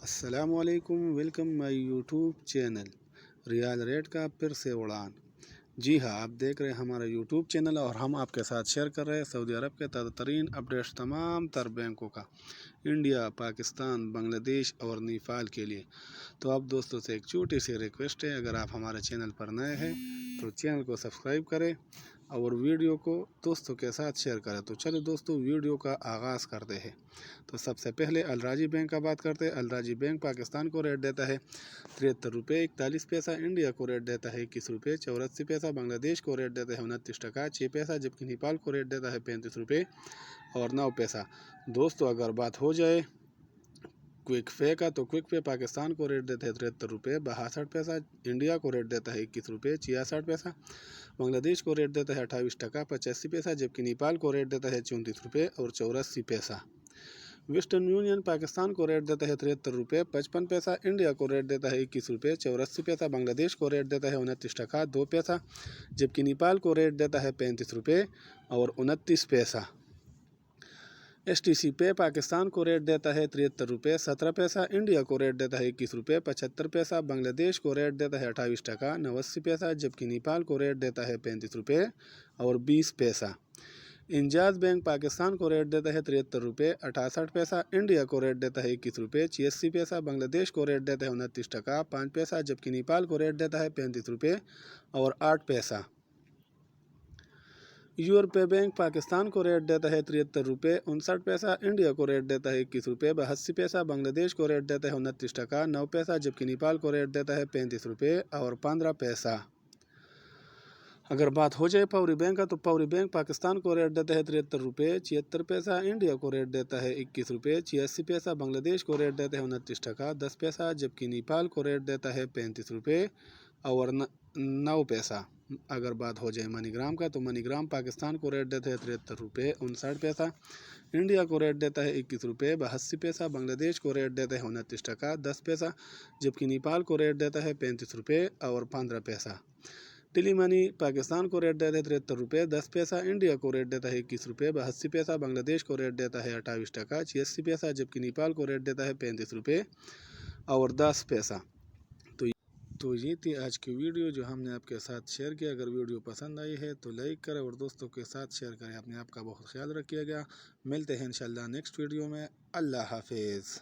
अस्सलामुअलैकुम, welcome my YouTube channel riyal rate का फिर से उड़ान। जी हाँ, आप देख रहे हैं हमारा यूट्यूब चैनल और हम आपके साथ शेयर कर रहे हैं सऊदी अरब के ताज़ा तरीन अपडेट्स तमाम तर बैंकों का इंडिया, पाकिस्तान, बांग्लादेश और नेपाल के लिए। तो आप दोस्तों से एक छोटी सी रिक्वेस्ट है, अगर आप हमारे चैनल पर नए हैं तो चैनल को सब्सक्राइब करें और वीडियो को दोस्तों के साथ शेयर करें। तो चलो दोस्तों, वीडियो का आगाज़ करते हैं। तो सबसे पहले अलराजी बैंक का बात करते हैं। अलराजी बैंक पाकिस्तान को रेट देता है 73 रुपये 41 पैसा, इंडिया को रेट देता है 21 रुपये 84 पैसा, बांग्लादेश को रेट देता है 29 टका 6 पैसा, जबकि नेपाल को रेट देता है 35 रुपये और 9 पैसा। दोस्तों, अगर बात हो जाए क्विक पे का, तो क्विक पे पाकिस्तान को रेट देता है 73 रुपये 62 पैसा, इंडिया को रेट देता है 21 रुपये 66 पैसा, बांग्लादेश को रेट देता है 28 टका 85 पैसा, जबकि नेपाल को रेट देता है 34 रुपये और 84 पैसा। वेस्टर्न यूनियन पाकिस्तान को रेट देता है 73 रुपये 55 पैसा, इंडिया को रेट देता है 21 रुपये 84 पैसा, बांग्लादेश को रेट देता है 29 टका 2 पैसा, जबकि नेपाल को रेट देता है 35 रुपये और 29 पैसा। STC पे पाकिस्तान को रेट देता है 73 रुपये 17 पैसा, इंडिया को रेट देता है 21 रुपये 75 पैसा, बांग्लादेश को रेट देता है 28 टका 89 पैसा, जबकि नेपाल को रेट देता है 35 रुपये और 20 पैसा। इंजाज बैंक पाकिस्तान को रेट देता है 73 रुपये 68 पैसा, इंडिया को रेट देता है 21 रुपये 86 पैसा, बांग्लादेश को रेट देता है 29 टका 5 पैसा, जबकि नेपाल को रेट देता है 35 रुपये और 8 पैसा। यूरोपीय बैंक पाकिस्तान को रेट देता है 73 रुपये 59 पैसा, इंडिया को रेट देता है 21 रुपये 82 पैसा, बांग्लादेश को रेट देता है 29 टका 9 पैसा, जबकि नेपाल को रेट देता है 35 रुपये और 15 पैसा। अगर बात हो जाए पौरी बैंक का, तो पौरी बैंक पाकिस्तान को रेट देता है 73 रुपये 76 पैसा, इंडिया को रेट देता है 21 रुपये 86 पैसा, बांग्लादेश को रेट देता है 29 टका 10 पैसा, जबकि नेपाल को रेट देता है 35 रुपये और 9 पैसा। अगर बात हो जाए मनीग्राम का, तो मनीग्राम पाकिस्तान को रेट देता है 73 रुपये 59 पैसा, इंडिया को रेट देता है 21 रुपये 82 पैसा, बांग्लादेश को रेट देता है 29 टका 10 पैसा, जबकि नेपाल को रेट देता है 35 रुपये और 15 पैसा। टिली मनी पाकिस्तान को रेट देता है 73 रुपये 10 पैसा, इंडिया को रेट देता है 21 रुपये 82 पैसा, बांग्लादेश को रेट देता है 28 टका 86 पैसा, जबकि नेपाल को रेट देता है 35 रुपये और 10 पैसा। तो ये थी आज की वीडियो जो हमने आपके साथ शेयर किया। अगर वीडियो पसंद आई है तो लाइक करें और दोस्तों के साथ शेयर करें। अपने आप का बहुत ख्याल रखिएगा। मिलते हैं इंशाल्लाह नेक्स्ट वीडियो में। अल्लाह हाफिज़।